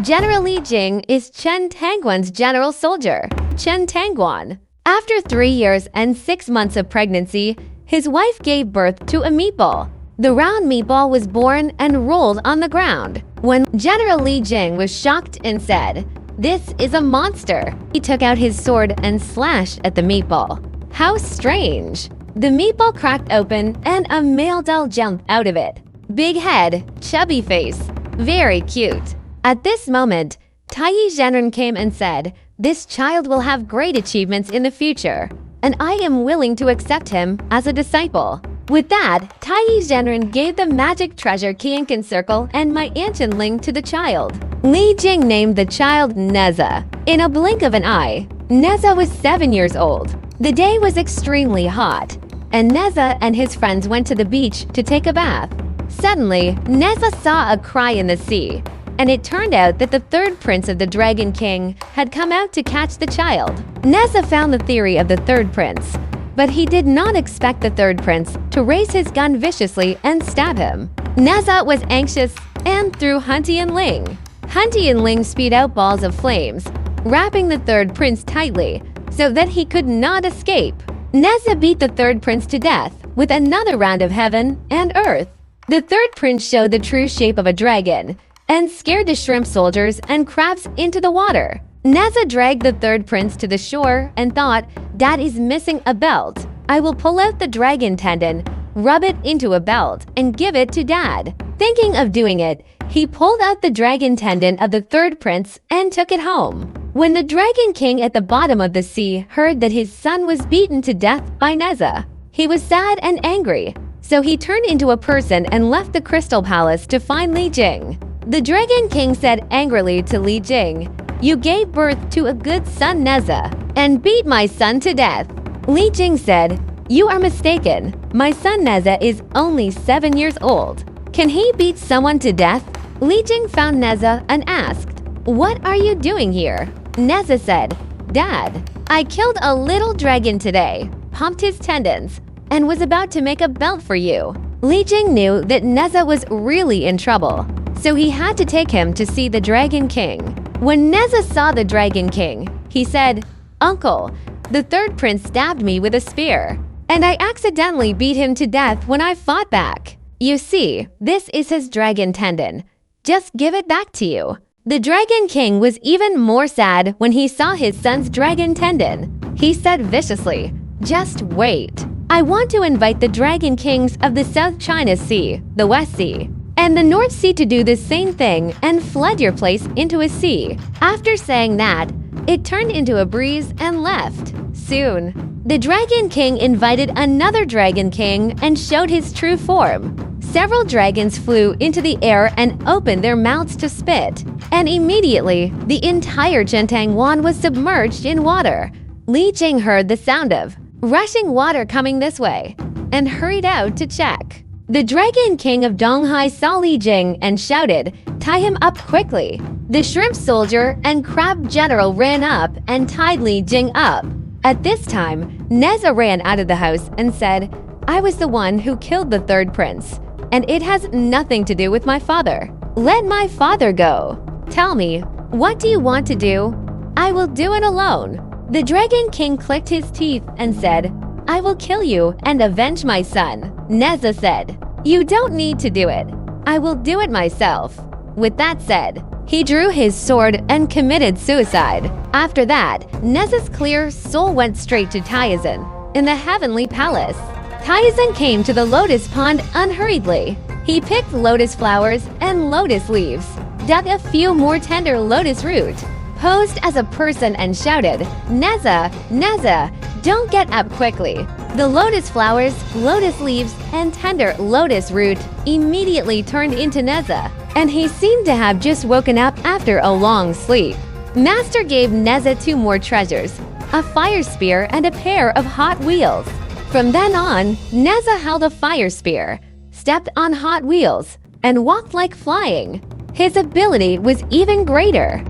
General Li Jing is Chen Tangguan's general soldier. Chen Tangguan. After 3 years and 6 months of pregnancy, his wife gave birth to a meatball. The round meatball was born and rolled on the ground. When General Li Jing was shocked and said, "This is a monster," he took out his sword and slashed at the meatball. How strange! The meatball cracked open and a male doll jumped out of it. Big head, chubby face, very cute. At this moment, Taiyi Zhenren came and said, "This child will have great achievements in the future, and I am willing to accept him as a disciple." With that, Taiyi Zhenren gave the magic treasure Qianqin circle and my ancient ling to the child. Li Jing named the child Nezha. In a blink of an eye, Nezha was 7 years old. The day was extremely hot, and Nezha and his friends went to the beach to take a bath. Suddenly, Nezha saw a cry in the sea, and it turned out that the third prince of the Dragon King had come out to catch the child. Nezha found the theory of the third prince, but he did not expect the third prince to raise his gun viciously and stab him. Nezha was anxious and threw Hunty and Ling. Hunty and Ling spewed out balls of flames, wrapping the third prince tightly so that he could not escape. Nezha beat the third prince to death with another round of heaven and earth. The third prince showed the true shape of a dragon and scared the shrimp soldiers and crabs into the water. Nezha dragged the third prince to the shore and thought, "Dad is missing a belt. I will pull out the dragon tendon, rub it into a belt, and give it to Dad." Thinking of doing it, he pulled out the dragon tendon of the third prince and took it home. When the Dragon King at the bottom of the sea heard that his son was beaten to death by Nezha, he was sad and angry, so he turned into a person and left the Crystal Palace to find Li Jing. The Dragon King said angrily to Li Jing, "You gave birth to a good son Nezha and beat my son to death." Li Jing said, "You are mistaken. My son Nezha is only 7 years old. Can he beat someone to death?" Li Jing found Nezha and asked, "What are you doing here?" Nezha said, "Dad, I killed a little dragon today, pumped his tendons, and was about to make a belt for you." Li Jing knew that Nezha was really in trouble, so he had to take him to see the Dragon King. When Nezha saw the Dragon King, he said, "Uncle, the third prince stabbed me with a spear, and I accidentally beat him to death when I fought back. You see, this is his dragon tendon. Just give it back to you." The Dragon King was even more sad when he saw his son's dragon tendon. He said viciously, "Just wait. I want to invite the Dragon Kings of the South China Sea, the West Sea, and the North Sea to do the same thing and flood your place into a sea." After saying that, it turned into a breeze and left. Soon, the Dragon King invited another Dragon King and showed his true form. Several dragons flew into the air and opened their mouths to spit, and immediately, the entire Chentangwan was submerged in water. Li Jing heard the sound of rushing water coming this way and hurried out to check. The Dragon King of Donghai saw Li Jing and shouted, "Tie him up quickly." The shrimp soldier and crab general ran up and tied Li Jing up. At this time, Nezha ran out of the house and said, "I was the one who killed the third prince, and it has nothing to do with my father. Let my father go. Tell me, what do you want to do? I will do it alone." The Dragon King clicked his teeth and said, "I will kill you and avenge my son." Nezha said, "You don't need to do it. I will do it myself." With that said, he drew his sword and committed suicide. After that, Nezha's clear soul went straight to Taizhen in the Heavenly Palace. Taizhen came to the lotus pond unhurriedly. He picked lotus flowers and lotus leaves, dug a few more tender lotus root, posed as a person and shouted, "Nezha, Nezha, don't get up quickly." The lotus flowers, lotus leaves, and tender lotus root immediately turned into Nezha, and he seemed to have just woken up after a long sleep. Master gave Nezha 2 more treasures, a fire spear and a pair of hot wheels. From then on, Nezha held a fire spear, stepped on hot wheels, and walked like flying. His ability was even greater.